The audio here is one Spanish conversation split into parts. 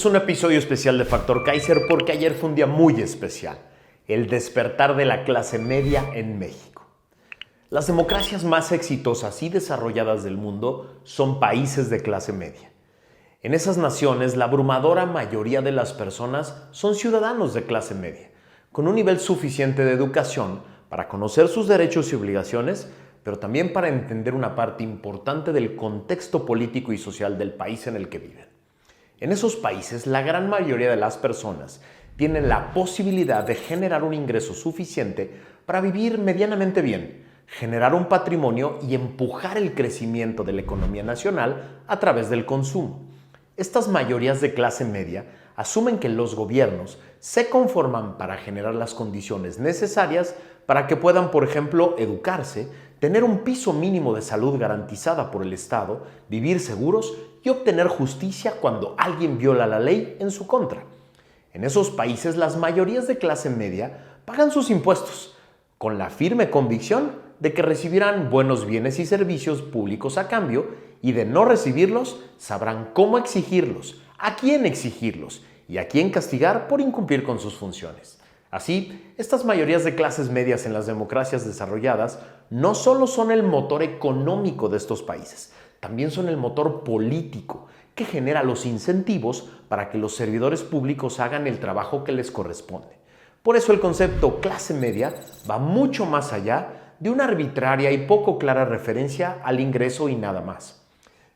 Este es un episodio especial de Factor Kaiser porque ayer fue un día muy especial, el despertar de la clase media en México. Las democracias más exitosas y desarrolladas del mundo son países de clase media. En esas naciones, la abrumadora mayoría de las personas son ciudadanos de clase media, con un nivel suficiente de educación para conocer sus derechos y obligaciones, pero también para entender una parte importante del contexto político y social del país en el que viven. En esos países, la gran mayoría de las personas tienen la posibilidad de generar un ingreso suficiente para vivir medianamente bien, generar un patrimonio y empujar el crecimiento de la economía nacional a través del consumo. Estas mayorías de clase media asumen que los gobiernos se conforman para generar las condiciones necesarias para que puedan, por ejemplo, educarse, tener un piso mínimo de salud garantizada por el Estado, vivir seguros y obtener justicia cuando alguien viola la ley en su contra. En esos países, las mayorías de clase media pagan sus impuestos, con la firme convicción de que recibirán buenos bienes y servicios públicos a cambio, y de no recibirlos, sabrán cómo exigirlos, a quién exigirlos y a quién castigar por incumplir con sus funciones. Así, estas mayorías de clases medias en las democracias desarrolladas no solo son el motor económico de estos países, también son el motor político que genera los incentivos para que los servidores públicos hagan el trabajo que les corresponde. Por eso el concepto clase media va mucho más allá de una arbitraria y poco clara referencia al ingreso y nada más.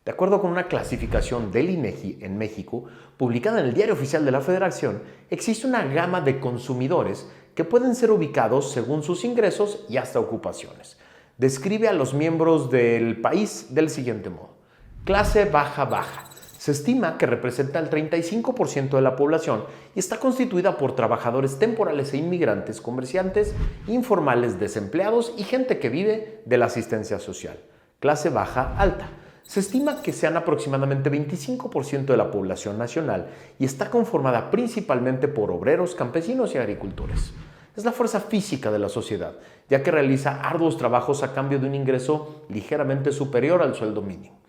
De acuerdo con una clasificación del INEGI en México, publicada en el Diario Oficial de la Federación, existe una gama de consumidores que pueden ser ubicados según sus ingresos y hasta ocupaciones. Describe a los miembros del país del siguiente modo. Clase baja. Se estima que representa el 35% de la población y está constituida por trabajadores temporales e inmigrantes, comerciantes, informales, desempleados y gente que vive de la asistencia social. Clase baja alta. Se estima que sean aproximadamente 25% de la población nacional y está conformada principalmente por obreros, campesinos y agricultores. Es la fuerza física de la sociedad, ya que realiza arduos trabajos a cambio de un ingreso ligeramente superior al sueldo mínimo.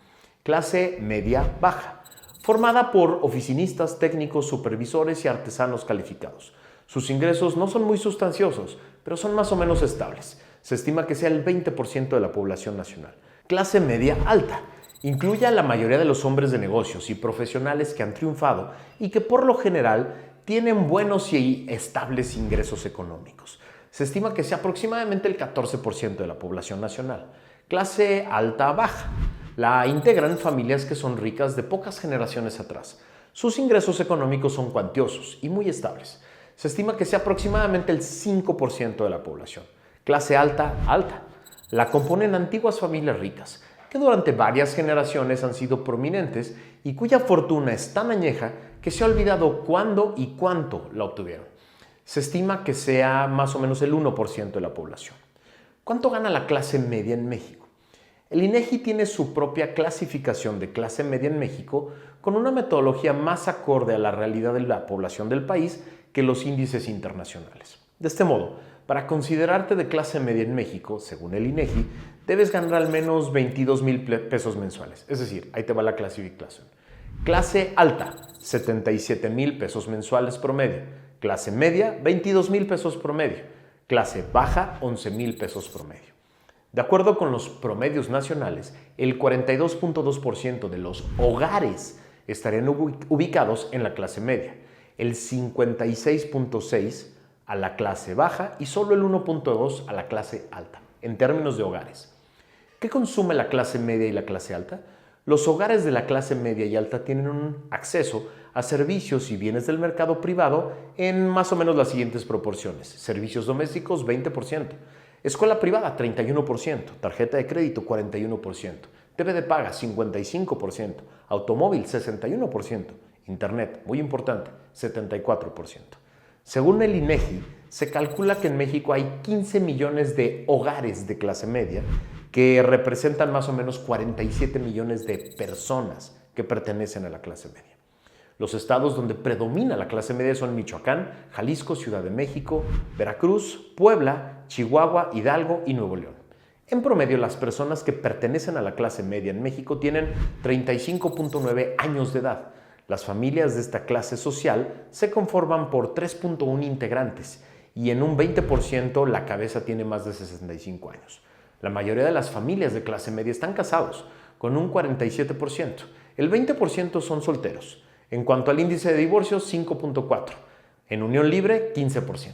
Clase media baja, formada por oficinistas, técnicos, supervisores y artesanos calificados. Sus ingresos no son muy sustanciosos, pero son más o menos estables. Se estima que sea el 20% de la población nacional. Clase media alta. Incluye a la mayoría de los hombres de negocios y profesionales que han triunfado y que por lo general tienen buenos y estables ingresos económicos. Se estima que sea aproximadamente el 14% de la población nacional. Clase alta-baja. La integran familias que son ricas de pocas generaciones atrás. Sus ingresos económicos son cuantiosos y muy estables. Se estima que sea aproximadamente el 5% de la población. Clase alta-alta. La componen antiguas familias ricas, que durante varias generaciones han sido prominentes y cuya fortuna es tan añeja que se ha olvidado cuándo y cuánto la obtuvieron. Se estima que sea más o menos el 1% de la población. ¿Cuánto gana la clase media en México? El INEGI tiene su propia clasificación de clase media en México con una metodología más acorde a la realidad de la población del país que los índices internacionales. De este modo, para considerarte de clase media en México, según el INEGI, debes ganar al menos 22,000 pesos mensuales. Es decir, ahí te va la clasificación. Clase alta, 77,000 pesos mensuales promedio. Clase media, 22,000 pesos promedio. Clase baja, 11,000 pesos promedio. De acuerdo con los promedios nacionales, el 42.2% de los hogares estarían ubicados en la clase media, el 56.6% a la clase baja y solo el 1.2% a la clase alta, en términos de hogares. ¿Qué consume la clase media y la clase alta? Los hogares de la clase media y alta tienen un acceso a servicios y bienes del mercado privado en más o menos las siguientes proporciones. Servicios domésticos, 20%. Escuela privada, 31%. Tarjeta de crédito, 41%. TV de paga, 55%. Automóvil, 61%. Internet, muy importante, 74%. Según el INEGI, se calcula que en México hay 15 millones de hogares de clase media que representan más o menos 47 millones de personas que pertenecen a la clase media. Los estados donde predomina la clase media son Michoacán, Jalisco, Ciudad de México, Veracruz, Puebla, Chihuahua, Hidalgo y Nuevo León. En promedio, las personas que pertenecen a la clase media en México tienen 35.9 años de edad. Las familias de esta clase social se conforman por 3.1 integrantes y en un 20% la cabeza tiene más de 65 años. La mayoría de las familias de clase media están casados, con un 47%. El 20% son solteros. En cuanto al índice de divorcios, 5.4. En unión libre, 15%.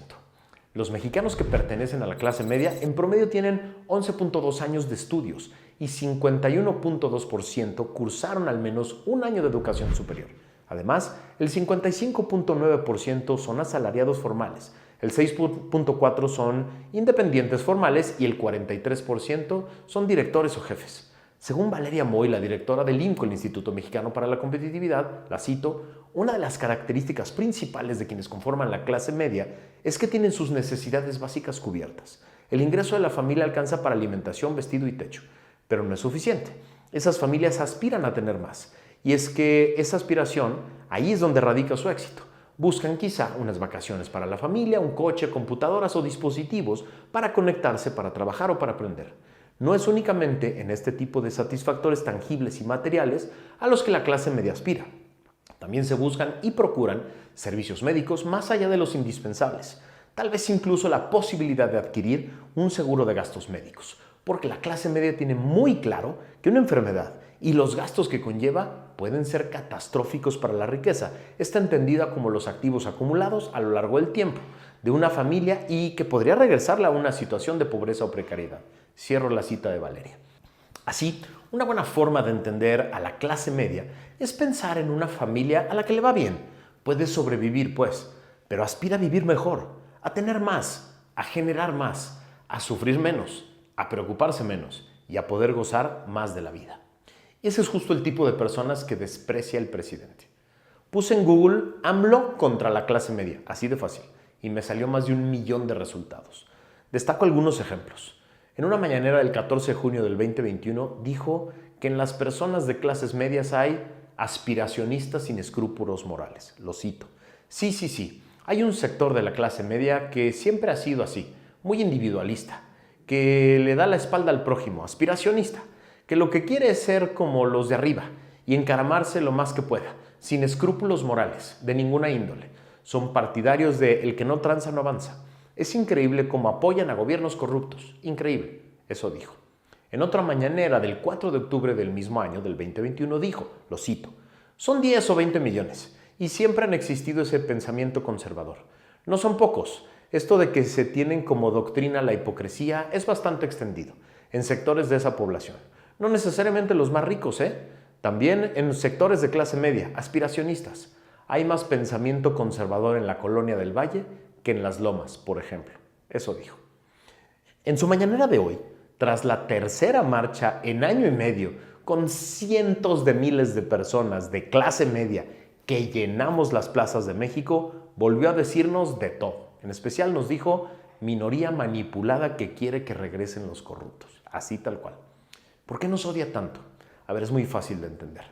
Los mexicanos que pertenecen a la clase media en promedio tienen 11.2 años de estudios y 51.2% cursaron al menos un año de educación superior. Además, el 55.9% son asalariados formales, el 6.4% son independientes formales y el 43% son directores o jefes. Según Valeria Moy, la directora del IMCO, el Instituto Mexicano para la Competitividad, la cito, una de las características principales de quienes conforman la clase media es que tienen sus necesidades básicas cubiertas. El ingreso de la familia alcanza para alimentación, vestido y techo, pero no es suficiente. Esas familias aspiran a tener más. Y es que esa aspiración, ahí es donde radica su éxito. Buscan quizá unas vacaciones para la familia, un coche, computadoras o dispositivos para conectarse, para trabajar o para aprender. No es únicamente en este tipo de satisfactores tangibles y materiales a los que la clase media aspira. También se buscan y procuran servicios médicos más allá de los indispensables. Tal vez incluso la posibilidad de adquirir un seguro de gastos médicos, porque la clase media tiene muy claro que una enfermedad y los gastos que conlleva pueden ser catastróficos para la riqueza. Está entendida como los activos acumulados a lo largo del tiempo de una familia y que podría regresarla a una situación de pobreza o precariedad. Cierro la cita de Valeria. Así, una buena forma de entender a la clase media es pensar en una familia a la que le va bien. Puede sobrevivir, pues, pero aspira a vivir mejor, a tener más, a generar más, a sufrir menos, a preocuparse menos y a poder gozar más de la vida. Y ese es justo el tipo de personas que desprecia el presidente. Puse en Google AMLO contra la clase media, así de fácil, y me salió más de 1 millón de resultados. Destaco algunos ejemplos. En una mañanera del 14 de junio del 2021 dijo que en las personas de clases medias hay aspiracionistas sin escrúpulos morales. Lo cito. Sí. Hay un sector de la clase media que siempre ha sido así, muy individualista, que le da la espalda al prójimo, aspiracionista, que lo que quiere es ser como los de arriba y encaramarse lo más que pueda, sin escrúpulos morales, de ninguna índole. Son partidarios de el que no tranza no avanza. Es increíble cómo apoyan a gobiernos corruptos. Increíble, eso dijo. En otra mañanera del 4 de octubre del mismo año, del 2021, dijo, lo cito, son 10 o 20 millones y siempre han existido ese pensamiento conservador. No son pocos. Esto de que se tienen como doctrina la hipocresía es bastante extendido en sectores de esa población. No necesariamente los más ricos, También en sectores de clase media, aspiracionistas. Hay más pensamiento conservador en la colonia del Valle que en las Lomas, por ejemplo. Eso dijo. En su mañanera de hoy, tras la tercera marcha en año y medio, con cientos de miles de personas de clase media que llenamos las plazas de México, volvió a decirnos de todo. En especial nos dijo, minoría manipulada que quiere que regresen los corruptos. Así tal cual. ¿Por qué nos odia tanto? A ver, es muy fácil de entender.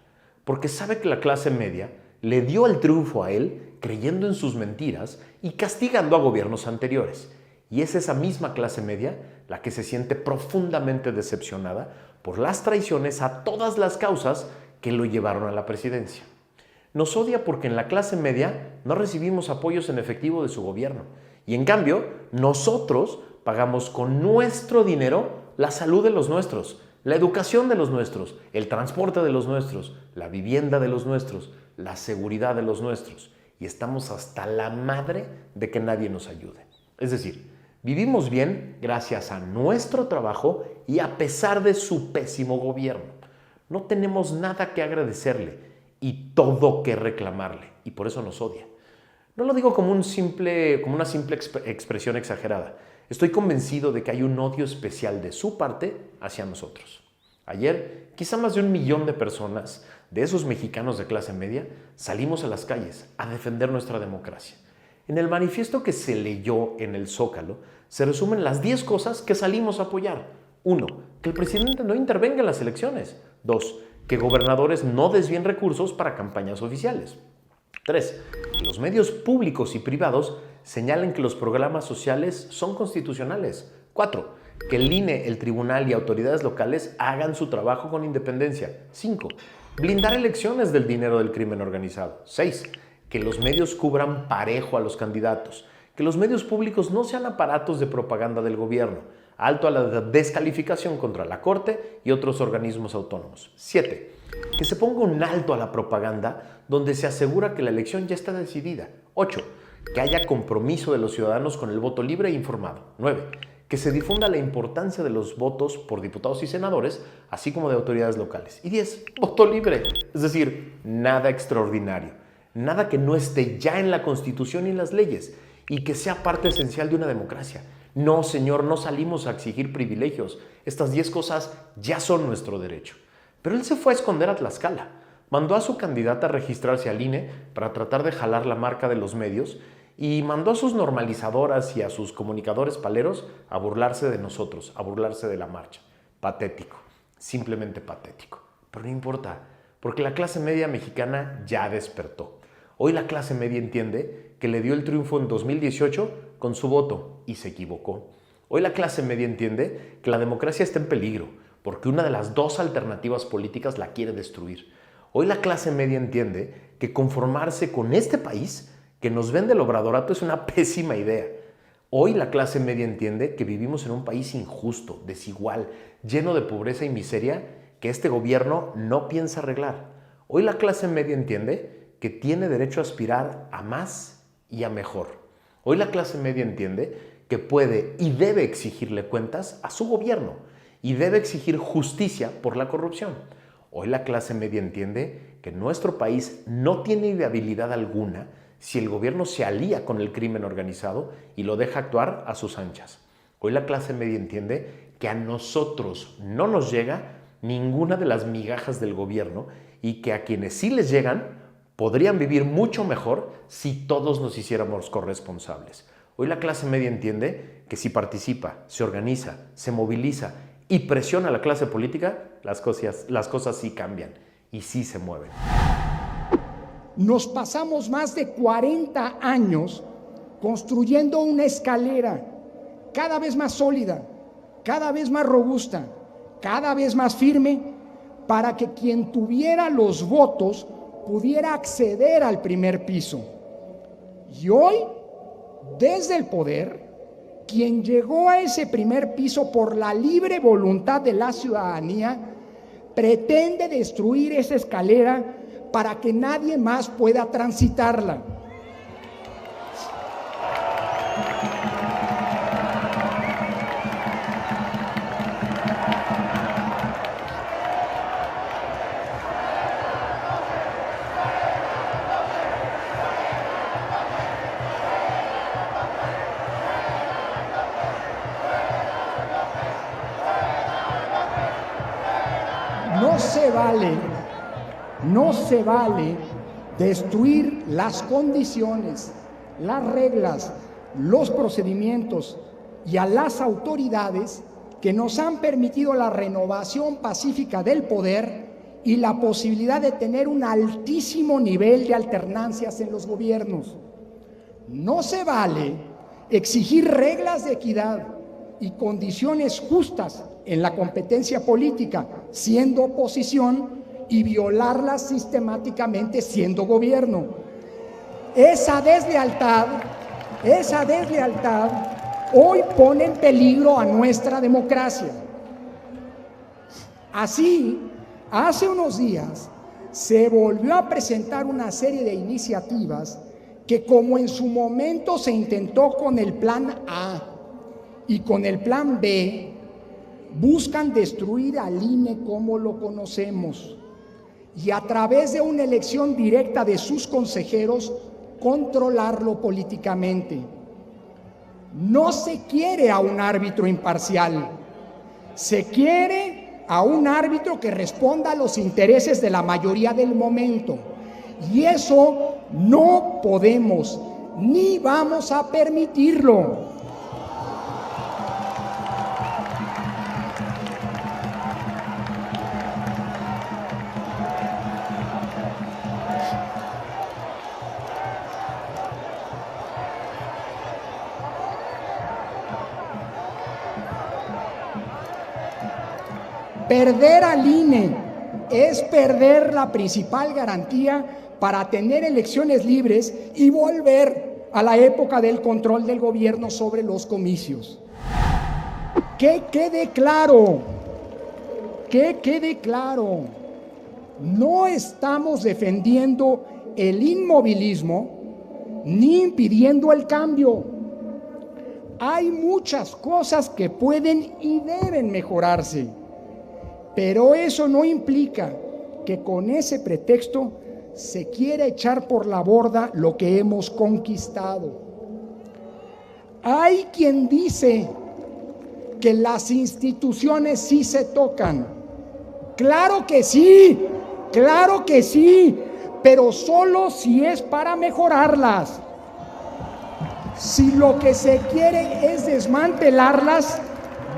Porque sabe que la clase media le dio el triunfo a él creyendo en sus mentiras y castigando a gobiernos anteriores. Y es esa misma clase media la que se siente profundamente decepcionada por las traiciones a todas las causas que lo llevaron a la presidencia. Nos odia porque en la clase media no recibimos apoyos en efectivo de su gobierno. Y en cambio, nosotros pagamos con nuestro dinero la salud de los nuestros, la educación de los nuestros, el transporte de los nuestros, la vivienda de los nuestros, la seguridad de los nuestros. Y estamos hasta la madre de que nadie nos ayude. Es decir, vivimos bien gracias a nuestro trabajo y a pesar de su pésimo gobierno. No tenemos nada que agradecerle y todo que reclamarle. Y por eso nos odia. No lo digo como una simple expresión exagerada. Estoy convencido de que hay un odio especial de su parte hacia nosotros. Ayer, quizá más de 1 millón de personas, de esos mexicanos de clase media, salimos a las calles a defender nuestra democracia. En el manifiesto que se leyó en el Zócalo, se resumen las 10 cosas que salimos a apoyar. 1. Que el presidente no intervenga en las elecciones. 2. Que gobernadores no desvíen recursos para campañas oficiales. 3. Que los medios públicos y privados señalen que los programas sociales son constitucionales. 4. Que el INE, el tribunal y autoridades locales hagan su trabajo con independencia. 5. Blindar elecciones del dinero del crimen organizado. 6. Que los medios cubran parejo a los candidatos. Que los medios públicos no sean aparatos de propaganda del gobierno. Alto a la descalificación contra la Corte y otros organismos autónomos. 7. Que se ponga un alto a la propaganda donde se asegura que la elección ya está decidida. 8. Que haya compromiso de los ciudadanos con el voto libre e informado. 9. Que se difunda la importancia de los votos por diputados y senadores, así como de autoridades locales. Y 10. Voto libre. Es decir, nada extraordinario. Nada que no esté ya en la Constitución y en las leyes y que sea parte esencial de una democracia. No, señor, no salimos a exigir privilegios. Estas 10 cosas ya son nuestro derecho. Pero él se fue a esconder a Tlaxcala. Mandó a su candidata a registrarse al INE para tratar de jalar la marca de los medios y mandó a sus normalizadoras y a sus comunicadores paleros a burlarse de nosotros, a burlarse de la marcha. Patético, simplemente patético. Pero no importa, porque la clase media mexicana ya despertó. Hoy la clase media entiende que le dio el triunfo en 2018 con su voto y se equivocó. Hoy la clase media entiende que la democracia está en peligro porque una de las dos alternativas políticas la quiere destruir. Hoy la clase media entiende que conformarse con este país que nos vende el obradorato es una pésima idea. Hoy la clase media entiende que vivimos en un país injusto, desigual, lleno de pobreza y miseria que este gobierno no piensa arreglar. Hoy la clase media entiende que tiene derecho a aspirar a más y a mejor. Hoy la clase media entiende que puede y debe exigirle cuentas a su gobierno y debe exigir justicia por la corrupción. Hoy la clase media entiende que nuestro país no tiene viabilidad alguna si el gobierno se alía con el crimen organizado y lo deja actuar a sus anchas. Hoy la clase media entiende que a nosotros no nos llega ninguna de las migajas del gobierno y que a quienes sí les llegan podrían vivir mucho mejor si todos nos hiciéramos corresponsables. Hoy la clase media entiende que si participa, se organiza, se moviliza y presiona a la clase política, las cosas sí cambian y sí se mueven. Nos pasamos más de 40 años construyendo una escalera cada vez más sólida, cada vez más robusta, cada vez más firme, para que quien tuviera los votos pudiera acceder al primer piso. Y hoy, desde el poder, quien llegó a ese primer piso por la libre voluntad de la ciudadanía, pretende destruir esa escalera para que nadie más pueda transitarla. No se vale destruir las condiciones, las reglas, los procedimientos y a las autoridades que nos han permitido la renovación pacífica del poder y la posibilidad de tener un altísimo nivel de alternancias en los gobiernos. No se vale exigir reglas de equidad y condiciones justas en la competencia política siendo oposición y violarlas sistemáticamente siendo gobierno. Esa deslealtad hoy pone en peligro a nuestra democracia. Así, hace unos días se volvió a presentar una serie de iniciativas que, como en su momento se intentó con el Plan A y con el Plan B, buscan destruir al INE como lo conocemos y a través de una elección directa de sus consejeros controlarlo políticamente. No se quiere a un árbitro imparcial, se quiere a un árbitro que responda a los intereses de la mayoría del momento, y eso no podemos ni vamos a permitirlo. Perder al INE es perder la principal garantía para tener elecciones libres y volver a la época del control del gobierno sobre los comicios. Que quede claro, no estamos defendiendo el inmovilismo ni impidiendo el cambio. Hay muchas cosas que pueden y deben mejorarse, pero eso no implica que con ese pretexto se quiera echar por la borda lo que hemos conquistado. Hay quien dice que las instituciones sí se tocan. Claro que sí, pero solo si es para mejorarlas. Si lo que se quiere es desmantelarlas,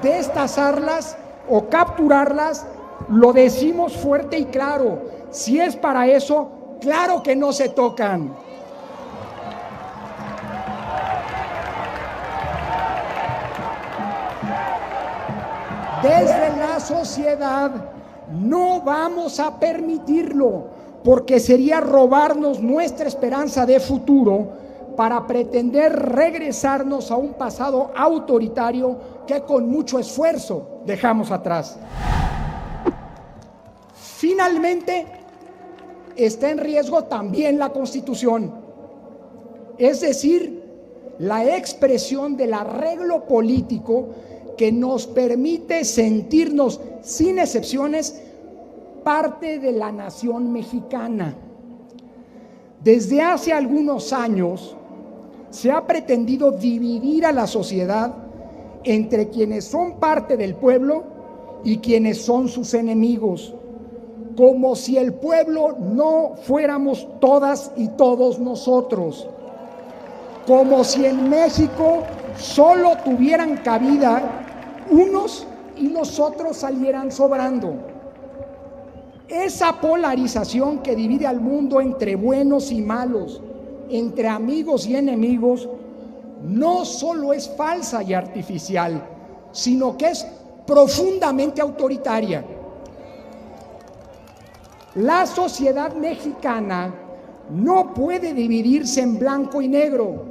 destazarlas o capturarlas, lo decimos fuerte y claro. Si es para eso, claro que no se tocan. Desde la sociedad no vamos a permitirlo, porque sería robarnos nuestra esperanza de futuro para pretender regresarnos a un pasado autoritario que con mucho esfuerzo dejamos atrás. Finalmente, está en riesgo también la Constitución, es decir, la expresión del arreglo político que nos permite sentirnos, sin excepciones, parte de la nación mexicana. Desde hace algunos años se ha pretendido dividir a la sociedad entre quienes son parte del pueblo y quienes son sus enemigos, como si el pueblo no fuéramos todas y todos nosotros, como si en México solo tuvieran cabida unos y los otros salieran sobrando. Esa polarización que divide al mundo entre buenos y malos, entre amigos y enemigos, no solo es falsa y artificial, sino que es profundamente autoritaria. La sociedad mexicana no puede dividirse en blanco y negro.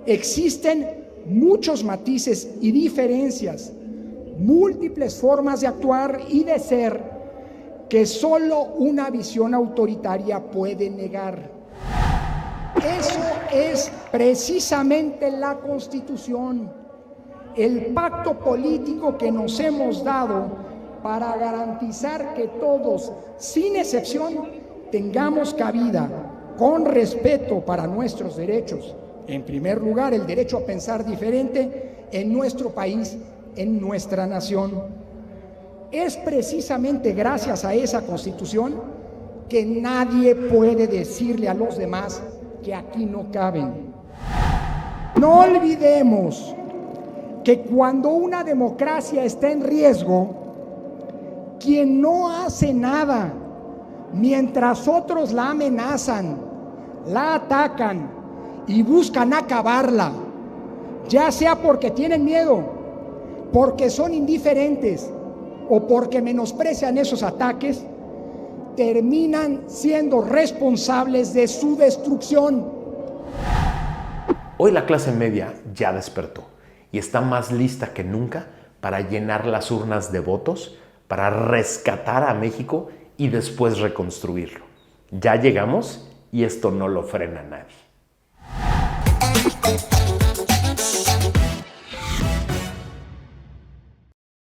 Existen muchos matices y diferencias, múltiples formas de actuar y de ser que solo una visión autoritaria puede negar. Eso es precisamente la Constitución, el pacto político que nos hemos dado para garantizar que todos, sin excepción, tengamos cabida con respeto para nuestros derechos. En primer lugar, el derecho a pensar diferente en nuestro país, en nuestra nación. Es precisamente gracias a esa Constitución que nadie puede decirle a los demás que aquí no caben. No olvidemos que cuando una democracia está en riesgo, quien no hace nada mientras otros la amenazan, la atacan y buscan acabarla, ya sea porque tienen miedo, porque son indiferentes o porque menosprecian esos ataques, terminan siendo responsables de su destrucción. Hoy la clase media ya despertó y está más lista que nunca para llenar las urnas de votos, para rescatar a México y después reconstruirlo. Ya llegamos y esto no lo frena nadie.